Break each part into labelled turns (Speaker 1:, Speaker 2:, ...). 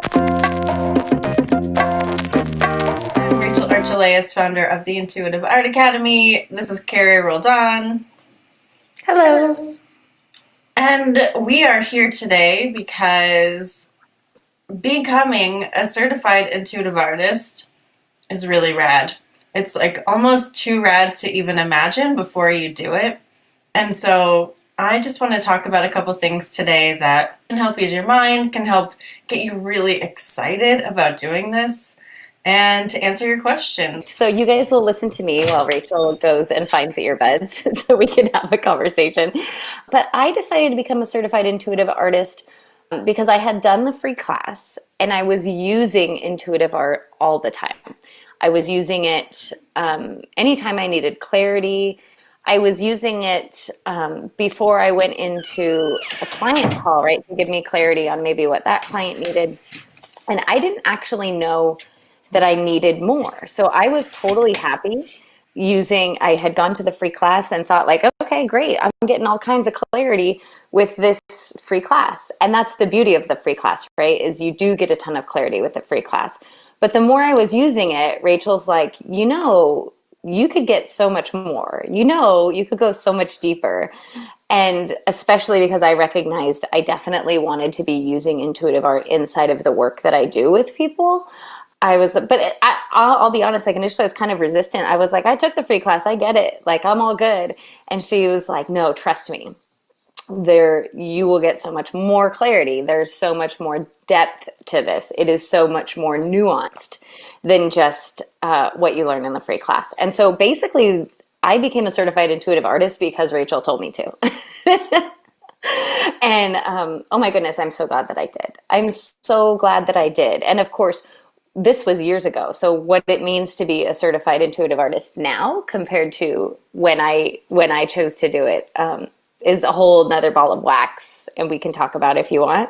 Speaker 1: I'm Rachel Archelaus, founder of the Intuitive Art Academy. This is Carrie Roldan.
Speaker 2: Hello.
Speaker 1: And we are here today because becoming a certified intuitive artist is really rad. It's like almost too rad to even imagine before you do it. And so I just want to talk about a couple things today that can help ease your mind, can help get you really excited about doing this, and to answer your question.
Speaker 2: So you guys will listen to me while Rachel goes and finds the earbuds so we can have a conversation. But I decided to become a certified intuitive artist because I had done the free class and I was using intuitive art all the time. I was using it anytime I needed clarity. I was using it before I went into a client call, right, to give me clarity on maybe what that client needed. And I didn't actually know that I needed more. So I was totally happy I had gone to the free class and thought like, okay, great. I'm getting all kinds of clarity with this free class. And that's the beauty of the free class, right? Is you do get a ton of clarity with the free class. But the more I was using it, Rachel's like, you could get so much more. You could go so much deeper. And especially because I recognized I definitely wanted to be using intuitive art inside of the work that I do with people. I'll be honest, like initially I was kind of resistant. I was like, I took the free class, I get it. Like, I'm all good. And she was like, no, trust me. You will get so much more clarity. There's so much more depth to this. It is so much more nuanced than just what you learn in the free class. And so basically, I became a certified intuitive artist because Rachel told me to. And oh my goodness, I'm so glad that I did. I'm so glad that I did. And of course, this was years ago. So what it means to be a certified intuitive artist now compared to when I chose to do it is a whole nother ball of wax, and we can talk about it if you want.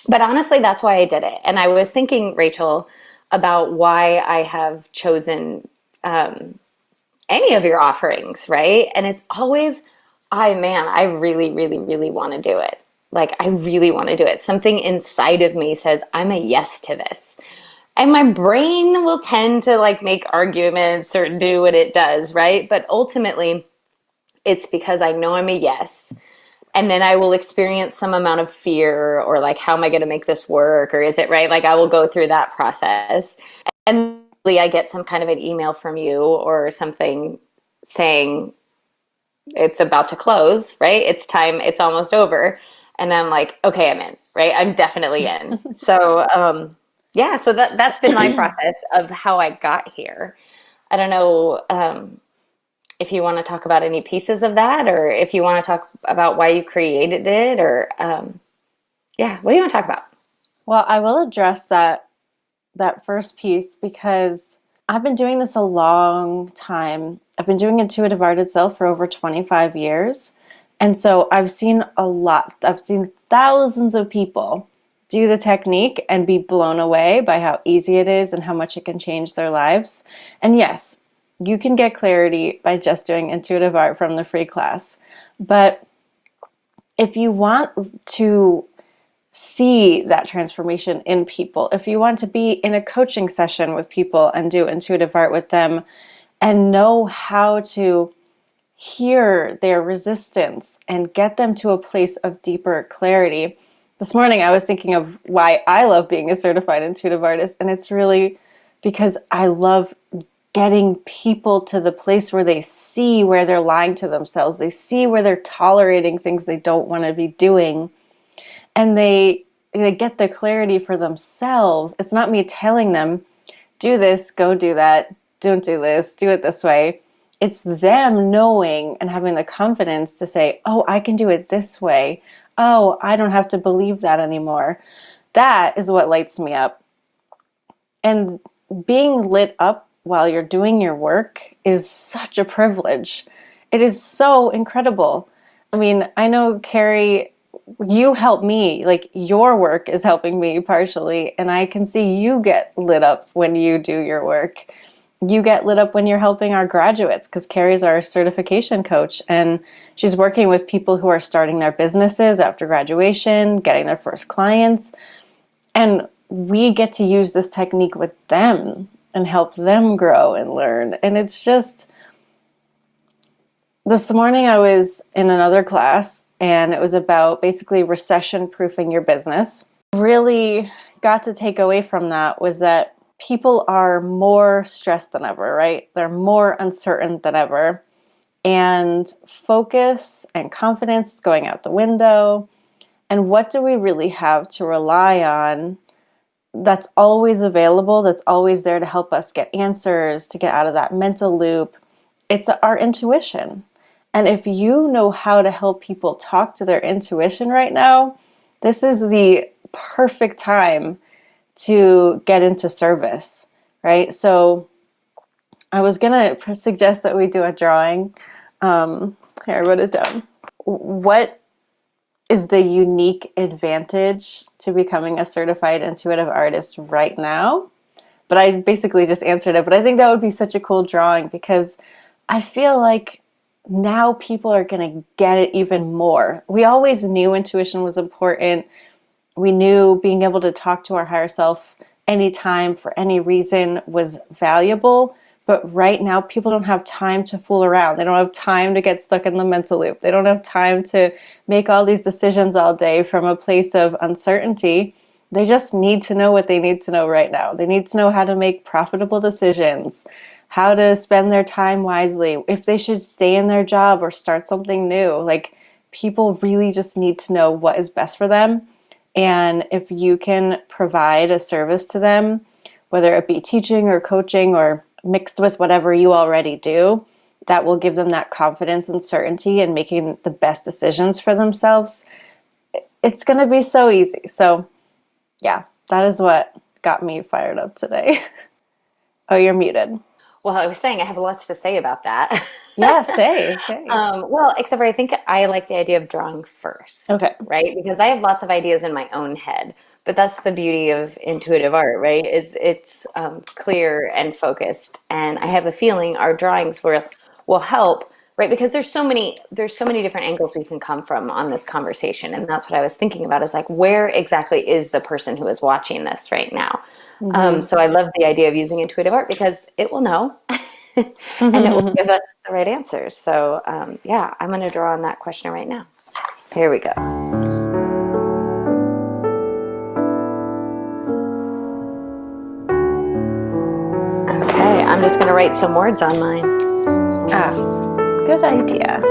Speaker 2: But honestly, that's why I did it. And I was thinking, Rachel, about why I have chosen any of your offerings, right? And it's always, I really, really, really want to do it. Like, I really want to do it. Something inside of me says, I'm a yes to this. And my brain will tend to like make arguments or do what it does, right? But ultimately, it's because I know I'm a yes. And then I will experience some amount of fear or like, how am I going to make this work? Or is it right? Like, I will go through that process. And I get some kind of an email from you or something saying it's about to close, right? It's time, it's almost over. And I'm like, okay, I'm in, right? I'm definitely in. So, yeah, so that's been my process of how I got here. I don't know if you want to talk about any pieces of that, or if you want to talk about why you created it, or yeah, what do you want to talk about?
Speaker 3: Well, I will address that first piece because I've been doing this a long time. I've been doing intuitive art itself for over 25 years. And so I've seen a lot. I've seen thousands of people do the technique and be blown away by how easy it is and how much it can change their lives. And yes, you can get clarity by just doing intuitive art from the free class. But if you want to see that transformation in people, if you want to be in a coaching session with people and do intuitive art with them and know how to hear their resistance and get them to a place of deeper clarity. This morning I was thinking of why I love being a certified intuitive artist, and it's really because I love getting people to the place where they see where they're lying to themselves. They see where they're tolerating things they don't want to be doing, and they get the clarity for themselves. It's not me telling them, do this, go do that, don't do this, do it this way. It's them knowing and having the confidence to say, oh, I can do it this way. Oh, I don't have to believe that anymore. That is what lights me up. And being lit up while you're doing your work is such a privilege. It is so incredible. I mean, I know, Carrie, you help me. Like, your work is helping me partially, and I can see you get lit up when you do your work. You get lit up when you're helping our graduates, because Carrie's our certification coach, and she's working with people who are starting their businesses after graduation, getting their first clients. And we get to use this technique with them and help them grow and learn. And it's just, this morning I was in another class and it was about basically recession proofing your business. Really got to take away from that was that people are more stressed than ever, right? They're more uncertain than ever. And focus and confidence is going out the window. And what do we really have to rely on that's always available, that's always there to help us get answers, to get out of that mental loop? It's our intuition. And if you know how to help people talk to their intuition right now, this is the perfect time to get into service, right? So I was going to suggest that we do a drawing. Here, I wrote it down. What is the unique advantage to becoming a certified intuitive artist right now? But I basically just answered it. But I think that would be such a cool drawing because I feel like now people are going to get it even more. We always knew intuition was important. We knew being able to talk to our higher self anytime for any reason was valuable. But right now, people don't have time to fool around. They don't have time to get stuck in the mental loop. They don't have time to make all these decisions all day from a place of uncertainty. They just need to know what they need to know right now. They need to know how to make profitable decisions, how to spend their time wisely, if they should stay in their job or start something new. Like, people really just need to know what is best for them. And if you can provide a service to them, whether it be teaching or coaching or mixed with whatever you already do, that will give them that confidence and certainty in making the best decisions for themselves. It's going to be so easy. So yeah, that is what got me fired up today. Oh, you're muted.
Speaker 2: Well, I was saying I have lots to say about that.
Speaker 3: Yeah, say.
Speaker 2: Well, except for I think I like the idea of drawing first,
Speaker 3: Okay.
Speaker 2: right? Because I have lots of ideas in my own head, but that's the beauty of intuitive art, right? Is it's clear and focused, and I have a feeling our drawings will help, right? Because there's so many different angles we can come from on this conversation, and that's what I was thinking about. Is like, where exactly is the person who is watching this right now? So I love the idea of using intuitive art because it will know and it will give us the right answers. So yeah, I'm going to draw on that question right now. Here we go. Okay, I'm just going to write some words on mine.
Speaker 3: Ah, good idea.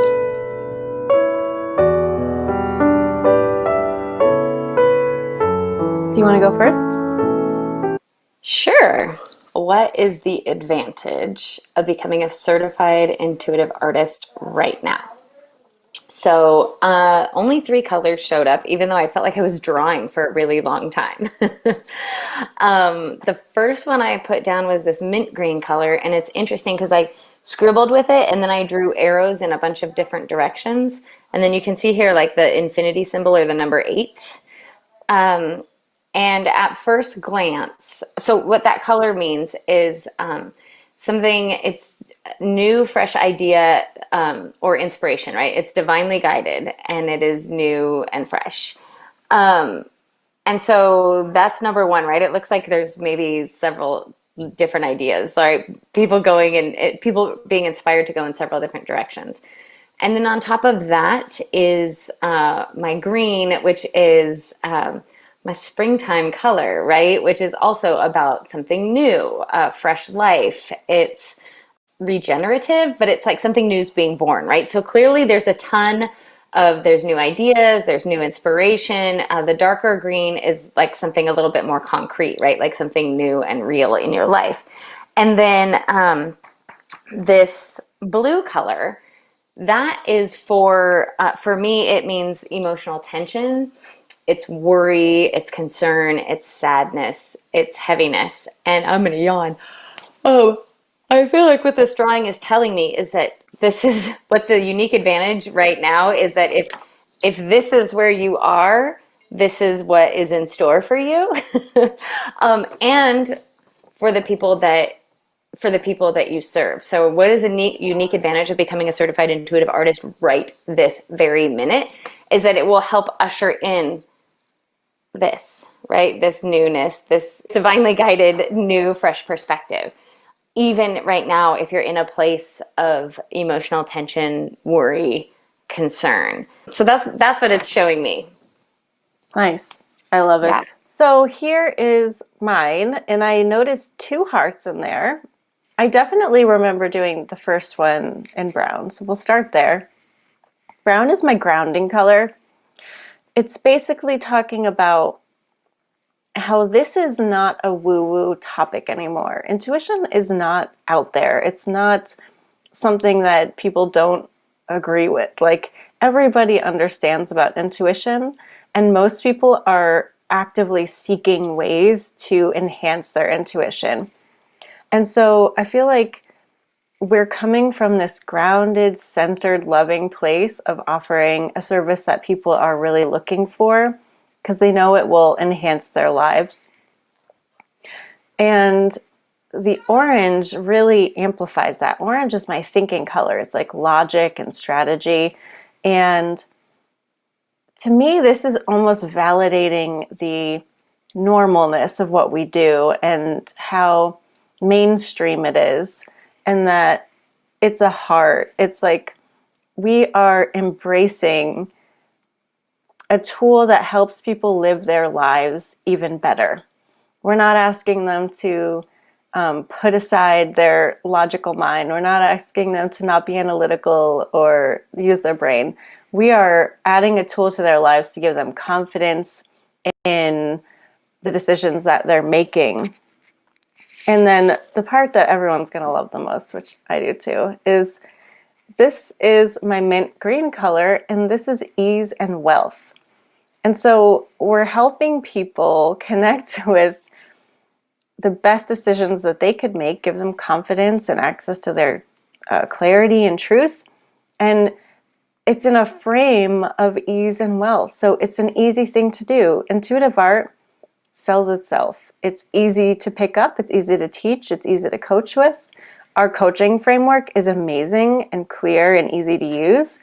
Speaker 3: Do you want to go first?
Speaker 2: Sure. What is the advantage of becoming a certified intuitive artist right now? So only 3 colors showed up, even though I felt like I was drawing for a really long time. The first one I put down was this mint green color, and it's interesting because I scribbled with it and then I drew arrows in a bunch of different directions. And then you can see here like the infinity symbol or the number 8. And at first glance, so what that color means is something, it's new, fresh idea or inspiration, right? It's divinely guided and it is new and fresh. And so that's number 1, right? It looks like there's maybe several different ideas, right? People going and people being inspired to go in several different directions. And then on top of that is my green, which is my springtime color, right? Which is also about something new, fresh life. It's regenerative, but it's like something new is being born, right? So clearly there's there's new ideas, there's new inspiration. The darker green is like something a little bit more concrete, right? Like something new and real in your life. And then this blue color, that is for me, it means emotional tension. It's worry, it's concern, it's sadness, it's heaviness. And I'm going to yawn. Oh, I feel like what this drawing is telling me is that this is what the unique advantage right now is, that if this is where you are, this is what is in store for you. And for the people that you serve. So what is a unique advantage of becoming a certified intuitive artist right this very minute is that it will help usher in this, right? This newness, this divinely guided, new, fresh perspective. Even right now, if you're in a place of emotional tension, worry, concern. So that's what it's showing me.
Speaker 3: Nice. I love
Speaker 2: Yeah.
Speaker 3: it. So here is mine, and I noticed two hearts in there. I definitely remember doing the first one in brown, so we'll start there. Brown is my grounding color. It's basically talking about how this is not a woo-woo topic anymore. Intuition is not out there. It's not something that people don't agree with. Like, everybody understands about intuition, and most people are actively seeking ways to enhance their intuition. And so I feel like we're coming from this grounded, centered, loving place of offering a service that people are really looking for because they know it will enhance their lives. And the orange really amplifies that. Orange is my thinking color. It's like logic and strategy. And to me, this is almost validating the normalness of what we do and how mainstream it is, and that it's a heart. It's like we are embracing a tool that helps people live their lives even better. We're not asking them to put aside their logical mind. We're not asking them to not be analytical or use their brain. We are adding a tool to their lives to give them confidence in the decisions that they're making. And then the part that everyone's going to love the most, which I do too, is this is my mint green color, and this is ease and wealth. And so we're helping people connect with the best decisions that they could make, give them confidence and access to their clarity and truth. And it's in a frame of ease and wealth. So it's an easy thing to do. Intuitive art sells itself. It's easy to pick up. It's easy to teach. It's easy to coach with. Our coaching framework is amazing and clear and easy to use.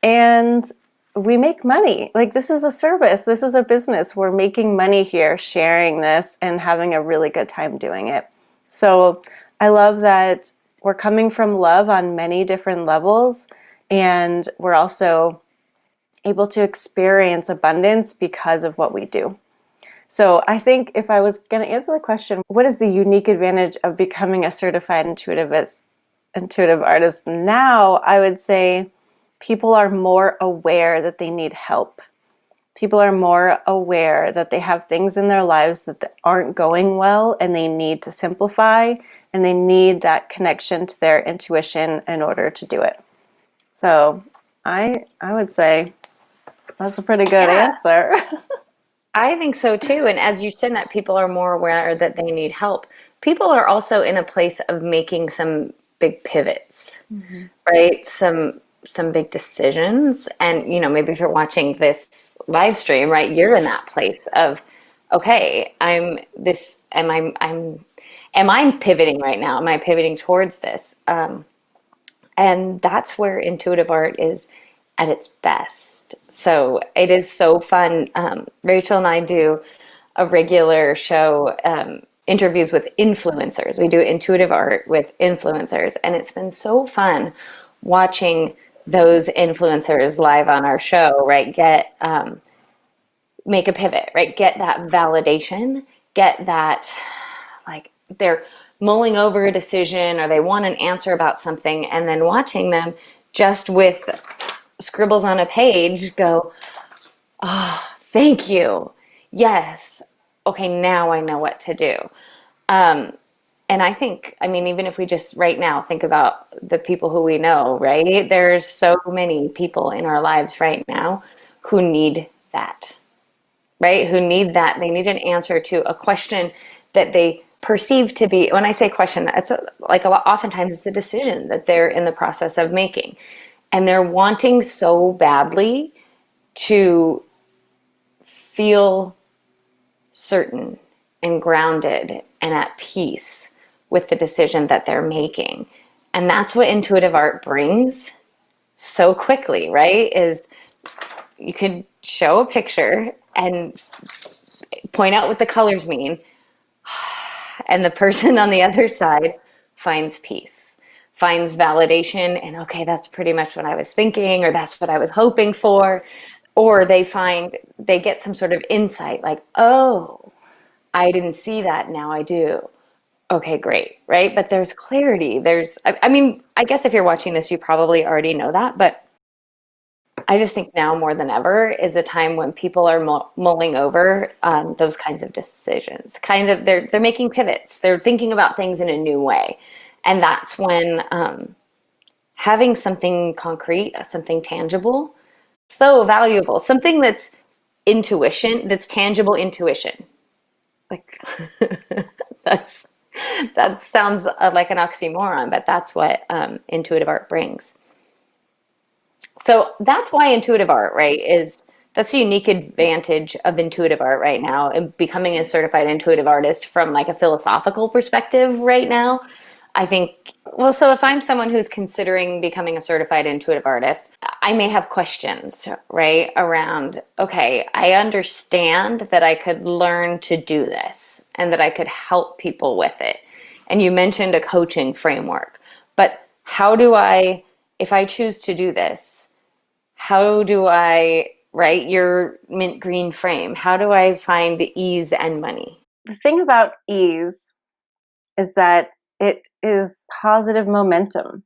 Speaker 3: And we make money. Like, this is a service. This is a business. We're making money here, sharing this and having a really good time doing it. So I love that we're coming from love on many different levels, and we're also able to experience abundance because of what we do. So I think if I was going to answer the question, what is the unique advantage of becoming a certified intuitive artist now, I would say people are more aware that they need help. People are more aware that they have things in their lives that aren't going well, and they need to simplify, and they need that connection to their intuition in order to do it. So I would say that's a pretty good answer.
Speaker 2: I think so too. And as you said, that people are more aware that they need help. People are also in a place of making some big pivots, right? Some big decisions. And, maybe if you're watching this live stream, right, you're in that place of, okay, am I pivoting right now? Am I pivoting towards this? And that's where intuitive art is at its best. So it is so fun. Rachel and I do a regular show, interviews with influencers. We do intuitive art with influencers, and it's been so fun watching those influencers live on our show, right? Make a pivot, right? Get that validation, get that, like, they're mulling over a decision or they want an answer about something, and then watching them just with scribbles on a page go, oh, thank you. Yes. Okay, now I know what to do. And I think, even if we just right now think about the people who we know, right? There's so many people in our lives right now who need that, right? Who need that. They need an answer to a question that they perceive to be, when I say question, it's oftentimes it's a decision that they're in the process of making. And they're wanting so badly to feel certain and grounded and at peace with the decision that they're making. And that's what intuitive art brings so quickly, right? Is you could show a picture and point out what the colors mean. And the person on the other side finds peace, finds validation, and okay, that's pretty much what I was thinking, or that's what I was hoping for. Or they get some sort of insight like, oh, I didn't see that. Now I do. Okay, great. Right. But there's clarity. I mean, I guess if you're watching this, you probably already know that. But I just think now more than ever is a time when people are mulling over those kinds of decisions. Kind of, they're making pivots. They're thinking about things in a new way, and that's when having something concrete, something tangible, so valuable. Something that's intuition, that's tangible intuition. Like that's that sounds like an oxymoron, but that's what intuitive art brings. So that's why intuitive art, right, is that's the unique advantage of intuitive art right now and becoming a certified intuitive artist from like a philosophical perspective right now. I think, well, so if I'm someone who's considering becoming a certified intuitive artist, I may have questions, right, around, okay, I understand that I could learn to do this and that I could help people with it. And you mentioned a coaching framework, but how do I, if I choose to do this, how do I, right, your mint green frame, how do I find the ease and money?
Speaker 3: The thing about ease is that it is positive momentum.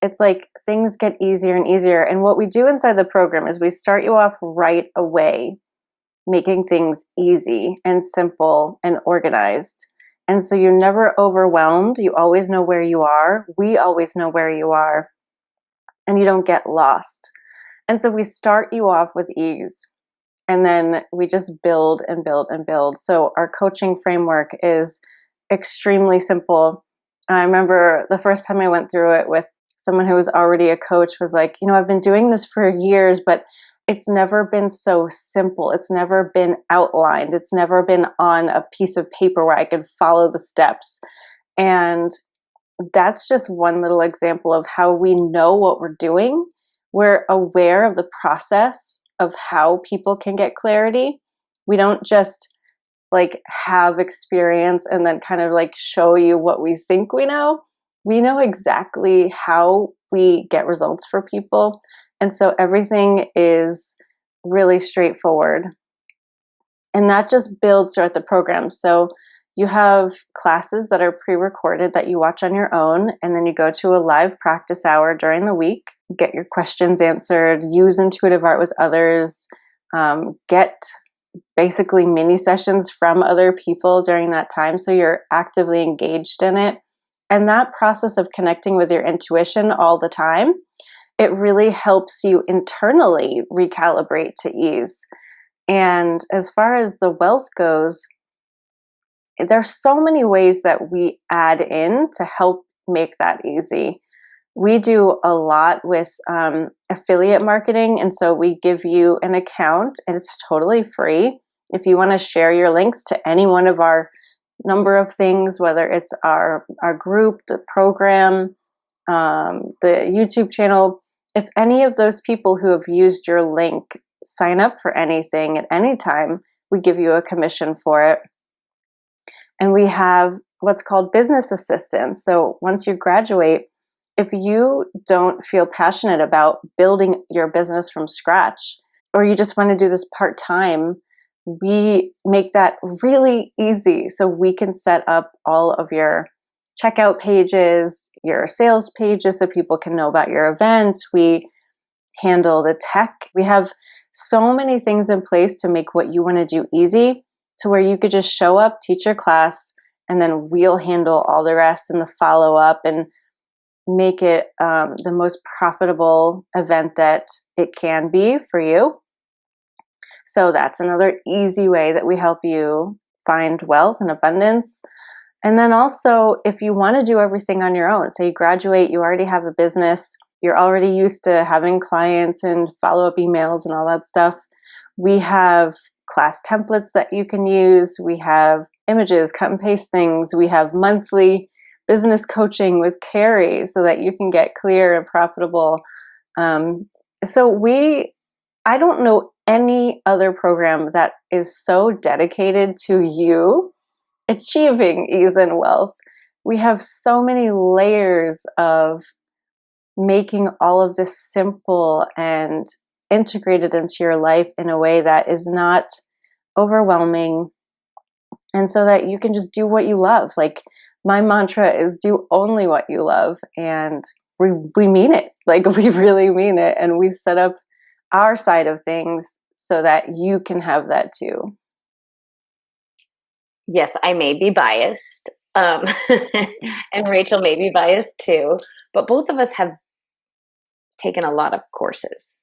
Speaker 3: It's like things get easier and easier. And what we do inside the program is we start you off right away, making things easy and simple and organized. And so you're never overwhelmed. You always know where you are. We always know where you are. And you don't get lost. And so we start you off with ease. And then we just build and build and build. So our coaching framework is extremely simple. I remember the first time I went through it with someone who was already a coach was like, I've been doing this for years, but it's never been so simple. It's never been outlined. It's never been on a piece of paper where I can follow the steps. And that's just one little example of how we know what we're doing. We're aware of the process of how people can get clarity. We don't just like have experience and then kind of like show you what we think we know. We know exactly how we get results for people. And so everything is really straightforward. And that just builds throughout the program. So you have classes that are pre-recorded that you watch on your own, and then you go to a live practice hour during the week, get your questions answered, use intuitive art with others, get basically mini sessions from other people during that time, so you're actively engaged in it. And that process of connecting with your intuition all the time, it really helps you internally recalibrate to ease. And as far as the wealth goes, there's so many ways that we add in to help make that easy. We do a lot with affiliate marketing, and so we give you an account, and it's totally free. If you want to share your links to any one of our number of things, whether it's our group, the program, the YouTube channel, if any of those people who have used your link sign up for anything at any time, we give you a commission for it. And we have what's called business assistance. So once you graduate, if you don't feel passionate about building your business from scratch, or you just want to do this part-time, we make that really easy. So we can set up all of your checkout pages, your sales pages, so people can know about your events. We handle the tech. We have so many things in place to make what you want to do easy, to where you could just show up, teach your class, and then we'll handle all the rest and the follow-up and make it the most profitable event that it can be for you. So that's another easy way that we help you find wealth and abundance. And then also, if you want to do everything on your own, say you graduate, you already have a business, you're already used to having clients and follow-up emails and all that stuff, we have class templates that you can use. We have images, cut and paste things. We have monthly business coaching with Carrie so that you can get clear and profitable. So we I don't know any other program that is so dedicated to you achieving ease and wealth. We have so many layers of making all of this simple and integrated into your life in a way that is not overwhelming, and so that you can just do what you love. Like, my mantra is do only what you love, and we mean it. Like, we really mean it, and we've set up our side of things so that you can have that too.
Speaker 2: Yes, I may be biased, and Rachel may be biased too, but both of us have taken a lot of courses,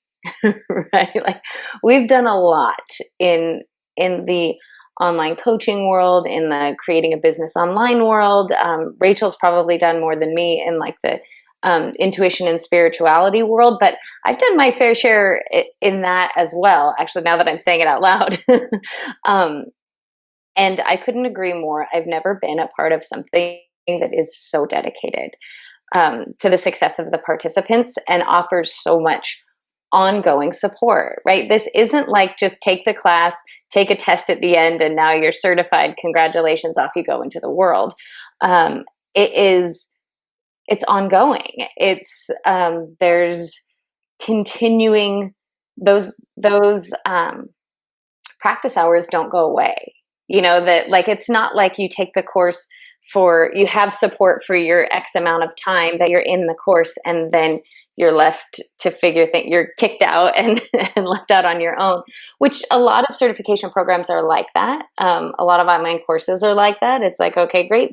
Speaker 2: right? Like, we've done a lot in the online coaching world, in the creating a business online world. Rachel's probably done more than me in like the intuition and spirituality world, but I've done my fair share in that as well. Actually, now that I'm saying it out loud, um, and I couldn't agree more. I've never been a part of something that is so dedicated to the success of the participants and offers so much ongoing support, right? This isn't like just take the class, take a test at the end, and now you're certified. Congratulations, off you go into the world. It is, it's ongoing. It's, there's continuing, those practice hours don't go away. You know, that like, it's not like you take the course for, you have support for your X amount of time that you're in the course, and then you're left to figure things, you're kicked out and, and left out on your own, which a lot of certification programs are like that. A lot of online courses are like that. It's like, okay, great.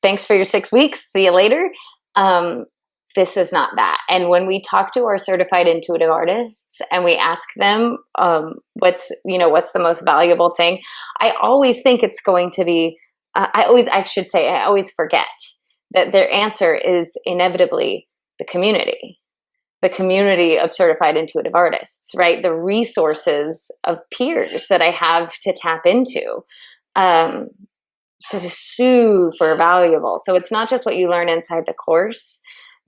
Speaker 2: Thanks for your 6 weeks. See you later. This is not that. And when we talk to our certified intuitive artists and we ask them, what's the most valuable thing? I always think it's going to be, I always forget that their answer is inevitably the community of certified intuitive artists, right? The resources of peers that I have to tap into, that is super valuable. So it's not just what you learn inside the course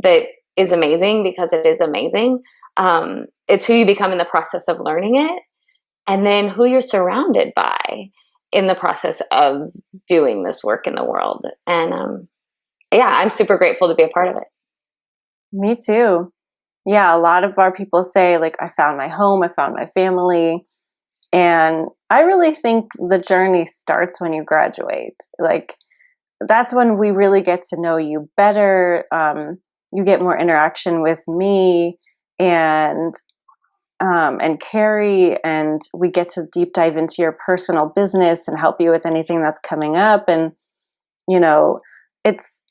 Speaker 2: that is amazing, because it is amazing. It's who you become in the process of learning it, and then who you're surrounded by in the process of doing this work in the world. And yeah, I'm super grateful to be a part of it.
Speaker 3: Me too. Yeah, a lot of our people say, like, I found my home, I found my family. And I really think the journey starts when you graduate. Like, that's when we really get to know you better. You get more interaction with me and Carrie, and we get to deep dive into your personal business and help you with anything that's coming up. And, you know, it's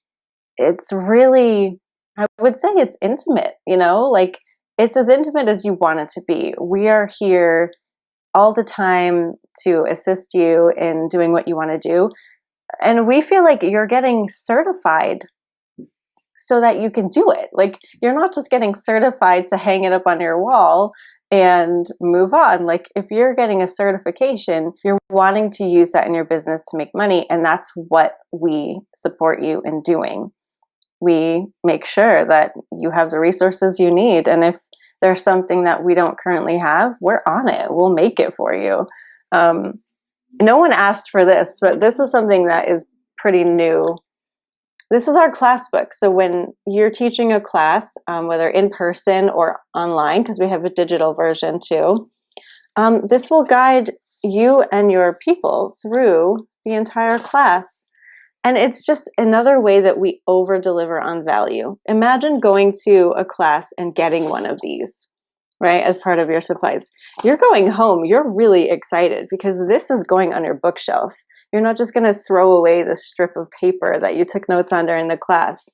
Speaker 3: really, I would say it's intimate, like, it's as intimate as you want it to be. We are here all the time to assist you in doing what you want to do. And we feel like you're getting certified so that you can do it. Like, you're not just getting certified to hang it up on your wall and move on. Like, if you're getting a certification, you're wanting to use that in your business to make money. And that's what we support you in doing. We make sure that you have the resources you need. And if there's something that we don't currently have, we're on it. We'll make it for you. No one asked for this, but this is something that is pretty new. This is our class book. So when you're teaching a class, whether in person or online, because we have a digital version too, this will guide you and your people through the entire class. And it's just another way that we over deliver on value. Imagine going to a class and getting one of these, right, as part of your supplies. You're going home, you're really excited because this is going on your bookshelf. You're not just going to throw away the strip of paper that you took notes on during the class.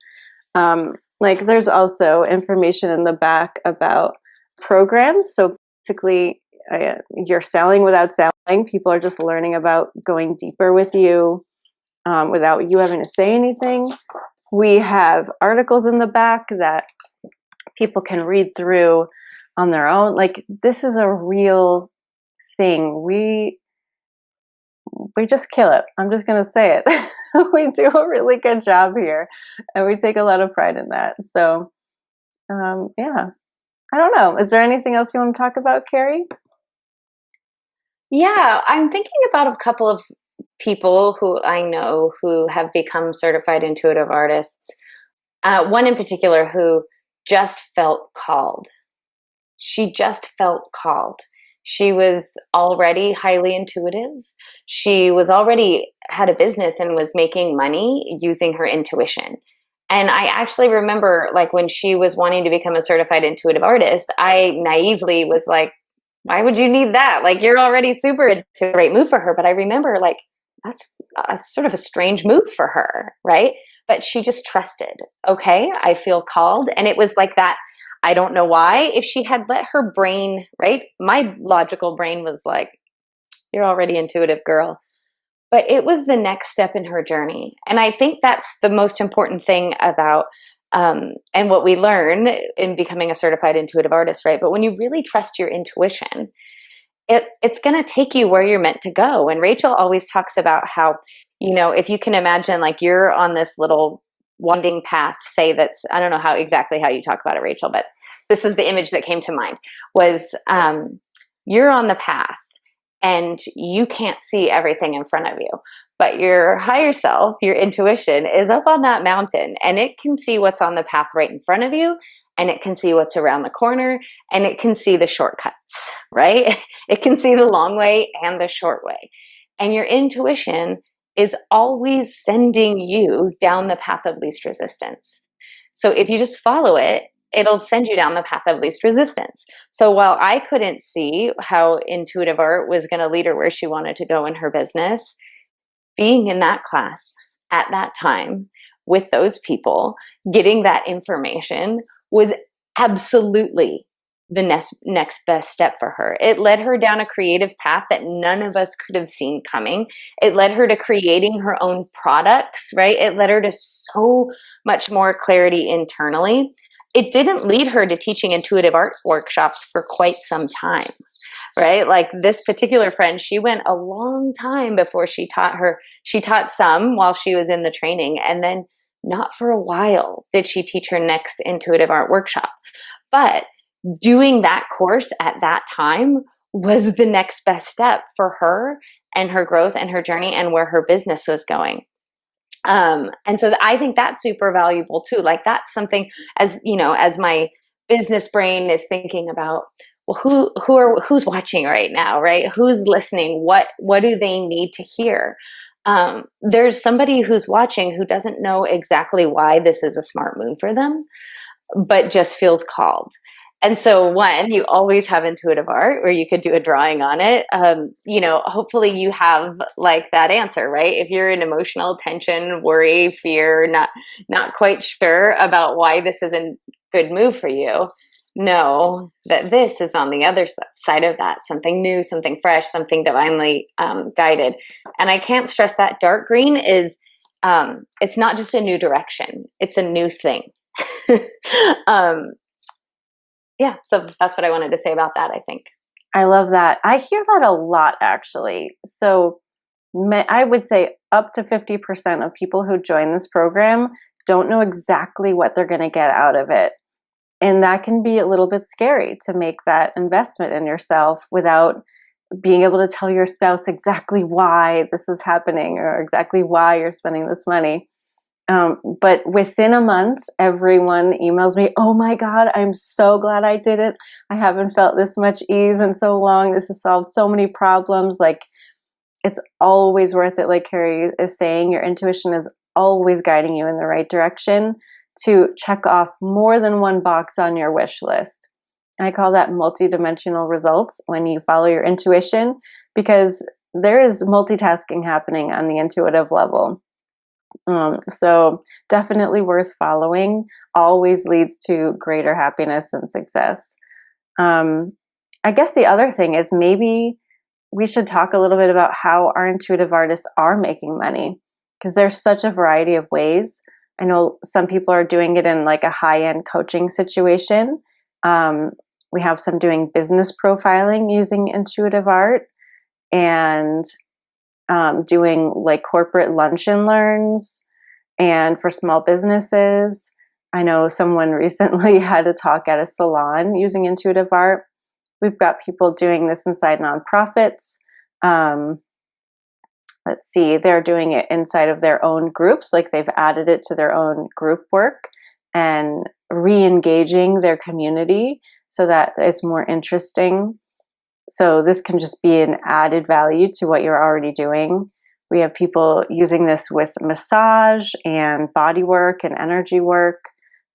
Speaker 3: Like, there's also information in the back about programs. So basically, you're selling without selling. People are just learning about going deeper with you without you having to say anything. We have articles in the back that people can read through on their own. Like, this is a real thing. We just kill it. I'm just going to say it. We do a really good job here, and we take a lot of pride in that. So, yeah. I don't know. Is there anything else you want to talk about, Carrie?
Speaker 2: Yeah, I'm thinking about a couple of people who I know who have become certified intuitive artists. One in particular who just felt called. She just felt called. She was already highly intuitive. She was already had a business and was making money using her intuition. And I actually remember, like, when she was wanting to become a certified intuitive artist, I naively was like, why would you need that? Like, you're already super into a great move for her. But I remember, like, that's sort of a strange move for her, right? But she just trusted. Okay, I feel called. And it was like that. I don't know why. If she had let her brain, right? My logical brain was like, you're already intuitive, girl. But it was the next step in her journey. And I think that's the most important thing about, and what we learn in becoming a certified intuitive artist, right? But when you really trust your intuition, it's going to take you where you're meant to go. And Rachel always talks about how, if you can imagine, like, you're on this little winding path, say that's, I don't know how exactly how you talk about it, Rachel, but this is the image that came to mind was, you're on the path and you can't see everything in front of you, but your higher self, your intuition, is up on that mountain and it can see what's on the path right in front of you, and it can see what's around the corner, and it can see the shortcuts, right? It can see the long way and the short way. And your intuition is always sending you down the path of least resistance. So if you just follow it, it'll send you down the path of least resistance. So while I couldn't see how intuitive art was going to lead her where she wanted to go in her business, being in that class at that time with those people, getting that information was absolutely the next best step for her. It led her down a creative path that none of us could have seen coming. It led her to creating her own products, right? It led her to so much more clarity internally. It didn't lead her to teaching intuitive art workshops for quite some time, right? Like, this particular friend, she went a long time before she taught some while she was in the training, and then not for a while did she teach her next intuitive art workshop. But doing that course at that time was the next best step for her and her growth and her journey and where her business was going. And so I think that's super valuable too. Like, that's something, as my business brain is thinking about, well, who's watching right now, right? Who's listening? What do they need to hear? There's somebody who's watching who doesn't know exactly why this is a smart move for them, but just feels called. And so, one, you always have intuitive art where you could do a drawing on it. Hopefully you have, like, that answer, right? If you're in emotional tension, worry, fear, not quite sure about why this is a good move for you, know that this is on the other side of that, something new, something fresh, something divinely guided. And I can't stress that dark green is, it's not just a new direction, it's a new thing. Yeah, so that's what I wanted to say about that, I think.
Speaker 3: I love that. I hear that a lot, actually. So I would say up to 50% of people who join this program don't know exactly what they're going to get out of it. And that can be a little bit scary to make that investment in yourself without being able to tell your spouse exactly why this is happening or exactly why you're spending this money. But within a month, everyone emails me, "Oh my God, I'm so glad I did it. I haven't felt this much ease in so long. This has solved so many problems." Like, it's always worth it. Like Carrie is saying, your intuition is always guiding you in the right direction to check off more than one box on your wish list. I call that multidimensional results when you follow your intuition, because there is multitasking happening on the intuitive level. So definitely worth following, always leads to greater happiness and success. I guess the other thing is, maybe we should talk a little bit about how our intuitive artists are making money, because there's such a variety of ways. I know some people are doing it in like a high-end coaching situation. We have some doing business profiling using intuitive art, and doing like corporate lunch and learns, and for small businesses. I know someone recently had a talk at a salon using intuitive art. We've got people doing this inside nonprofits. Um, let's see, they're doing it inside of their own groups, like they've added it to their own group work and re-engaging their community so that it's more interesting. So this can just be an added value to what you're already doing. We have people using this with massage and body work and energy work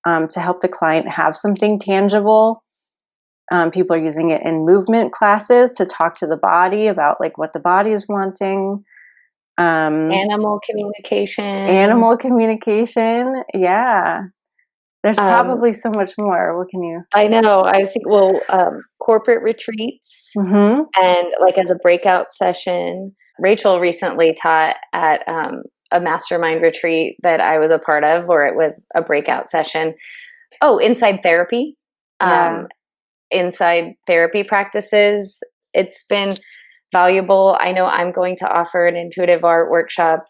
Speaker 3: to help the client have something tangible. People are using it in movement classes to talk to the body about like what the body is wanting.
Speaker 2: Animal communication.
Speaker 3: Animal communication. Yeah. There's probably so much more. What can you?
Speaker 2: I know. I was thinking, well, corporate retreats
Speaker 3: Mm-hmm.
Speaker 2: and like as a breakout session. Rachel recently taught at a mastermind retreat that I was a part of, where it was a breakout session. Oh, inside therapy.
Speaker 3: Yeah.
Speaker 2: Inside therapy practices. It's been valuable. I know I'm going to offer an intuitive art workshop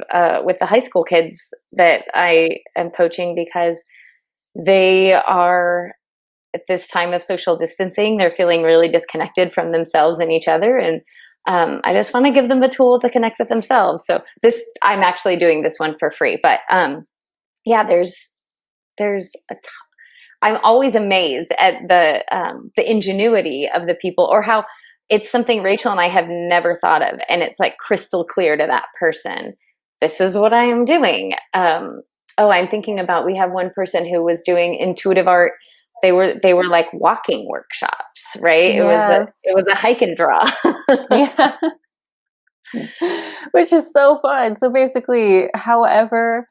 Speaker 2: with the high school kids that I am coaching, because they are, at this time of social distancing, they're feeling really disconnected from themselves and each other. And I just want to give them a tool to connect with themselves. So I'm actually doing this one for free. But yeah, there's I'm always amazed at the ingenuity of the people, or how it's something Rachel and I have never thought of. And it's like crystal clear to that person. This is what I am doing. I'm thinking about, we have one person who was doing intuitive art. They were like walking workshops, right?
Speaker 3: Yes.
Speaker 2: It was a hike and draw.
Speaker 3: Yeah. Which is so fun. So basically, however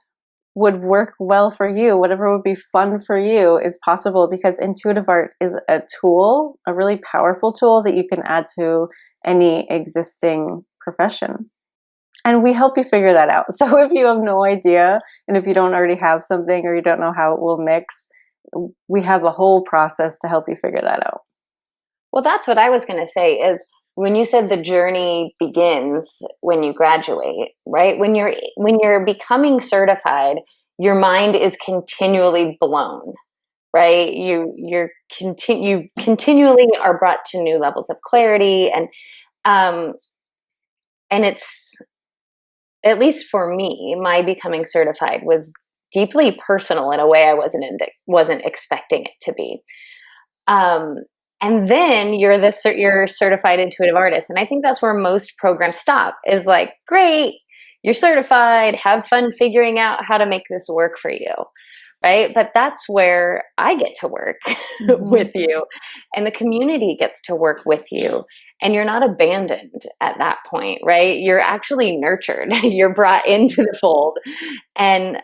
Speaker 3: would work well for you, whatever would be fun for you is possible, because intuitive art is a tool, a really powerful tool that you can add to any existing profession. And we help you figure that out. So if you have no idea, and if you don't already have something, or you don't know how it will mix, we have a whole process to help you figure that out.
Speaker 2: Well, that's what I was going to say, is when you said the journey begins when you graduate, right? When you're becoming certified, your mind is continually blown, right? You continually are brought to new levels of clarity, and it's, at least for me, my becoming certified was deeply personal in a way I wasn't expecting it to be. And then you're certified intuitive artist. And I think that's where most programs stop, is like, great, you're certified, have fun figuring out how to make this work for you. Right. But that's where I get to work with you, and the community gets to work with you, and you're not abandoned at that point. Right. You're actually nurtured. You're brought into the fold. And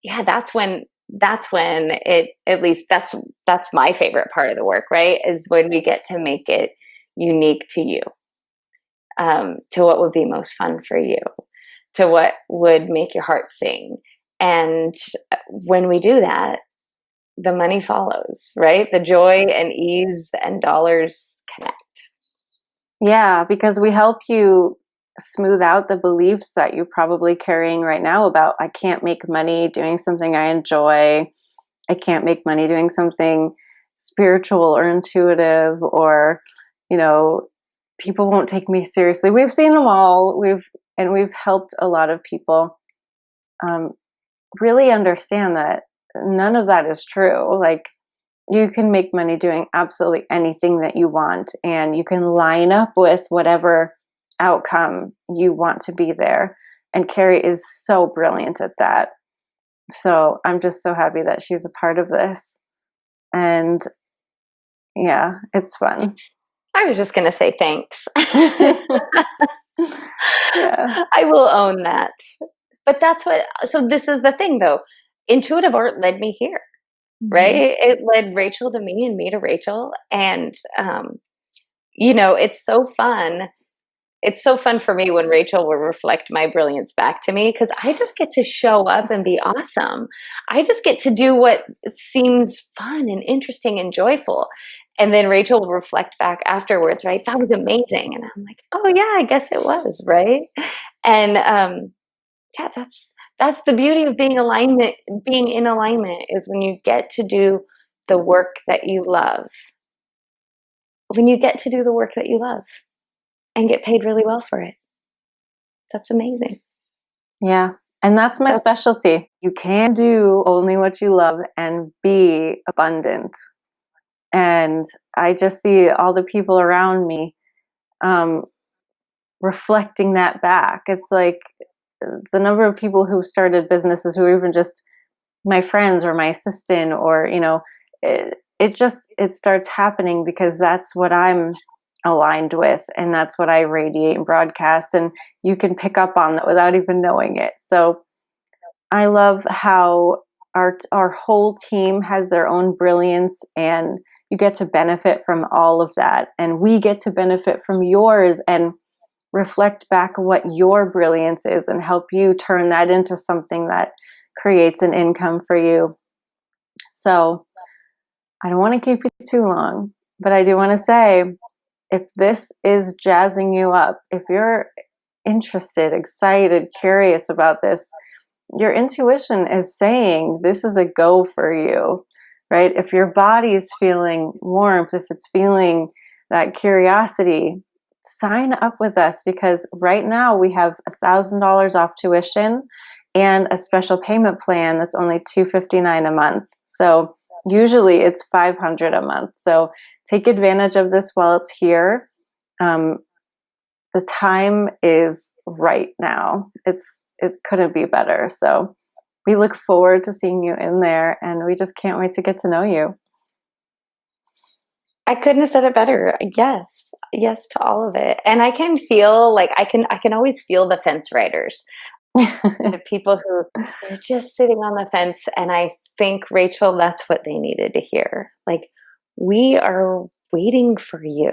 Speaker 2: yeah, that's when it, at least that's my favorite part of the work, right? Is when we get to make it unique to you, to what would be most fun for you, to what would make your heart sing. And when we do that, the money follows, right? The joy and ease and dollars connect.
Speaker 3: Yeah, because we help you smooth out the beliefs that you're probably carrying right now about, I can't make money doing something I enjoy. I can't make money doing something spiritual or intuitive, or, people won't take me seriously. We've seen them all. We've helped a lot of people really understand that none of that is true. Like, you can make money doing absolutely anything that you want, and you can line up with whatever outcome you want to be there. And Carrie is so brilliant at that. So I'm just so happy that she's a part of this. And yeah, it's fun.
Speaker 2: I was just going to say thanks.
Speaker 3: Yeah.
Speaker 2: I will own that. But so this is the thing though. Intuitive art led me here, right? It led Rachel to me and me to Rachel. And, it's so fun. It's so fun for me when Rachel will reflect my brilliance back to me, because I just get to show up and be awesome. I just get to do what seems fun and interesting and joyful. And then Rachel will reflect back afterwards, right? That was amazing. And I'm like, oh yeah, I guess it was, right? And Yeah, that's the beauty of being in alignment is when you get to do the work that you love. When you get to do the work that you love and get paid really well for it. That's amazing.
Speaker 3: Yeah. And that's my specialty. You can do only what you love and be abundant. And I just see all the people around me reflecting that back. It's like the number of people who've started businesses who are even just my friends or my assistant, or it starts happening because that's what I'm aligned with, and that's what I radiate and broadcast, and you can pick up on that without even knowing it. So I love how our whole team has their own brilliance, and you get to benefit from all of that, and we get to benefit from yours and reflect back what your brilliance is and help you turn that into something that creates an income for you. So I don't want to keep you too long, but I do want to say, if this is jazzing you up, if you're interested, excited, curious about this, your intuition is saying this is a go for you, right? If your body is feeling warmth, if it's feeling that curiosity, sign up with us, because right now we have $1,000 off tuition and a special payment plan that's only $259 a month. So usually it's $500 a month. So take advantage of this while it's here. The time is right now. It couldn't be better. So we look forward to seeing you in there, and we just can't wait to get to know you.
Speaker 2: I couldn't have said it better. Yes to all of it. And I can feel like I can always feel the fence riders, the people who are just sitting on the fence. And I think, Rachel, that's what they needed to hear. Like, we are waiting for you.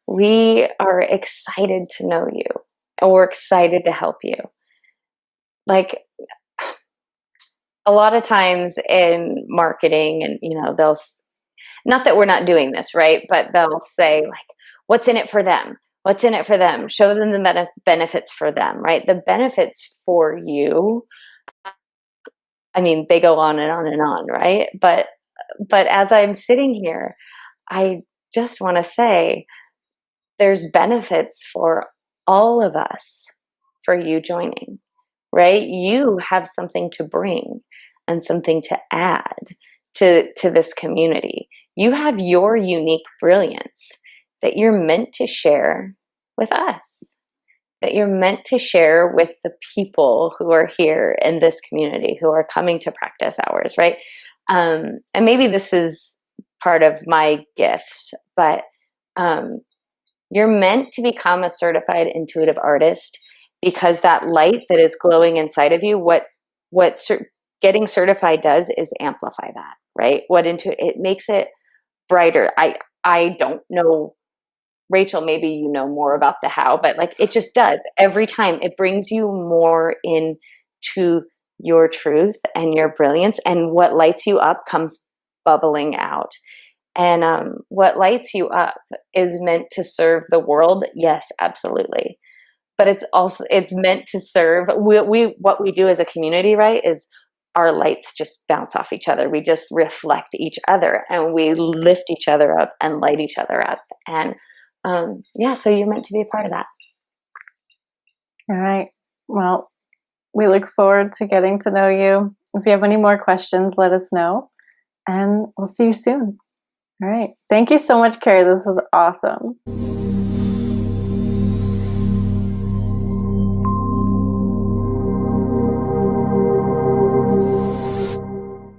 Speaker 2: We are excited to know you, and we're excited to help you. Like, a lot of times in marketing, and they'll, not that we're not doing this, right? But they'll say, like, what's in it for them? What's in it for them? Show them the benefits for them, right? The benefits for you, I mean, they go on and on and on, right? But as I'm sitting here, I just want to say there's benefits for all of us for you joining, right? You have something to bring and something to add to this community. You have your unique brilliance that you're meant to share with us, that you're meant to share with the people who are here in this community, who are coming to practice hours, right? And maybe this is part of my gifts, but you're meant to become a certified intuitive artist, because that light that is glowing inside of you, getting certified does is amplify that, right? It makes it brighter. I don't know, Rachel, maybe you know more about the how, but like, it just does. Every time it brings you more into your truth and your brilliance, and what lights you up comes bubbling out. And what lights you up is meant to serve the world. Yes, absolutely. But it's meant to serve. What we do as a community, right, is our lights just bounce off each other. We just reflect each other, and we lift each other up and light each other up. And so you're meant to be a part of that.
Speaker 3: All right. Well, we look forward to getting to know you. If you have any more questions, let us know, and we'll see you soon. All right. Thank you so much, Carrie. This was awesome.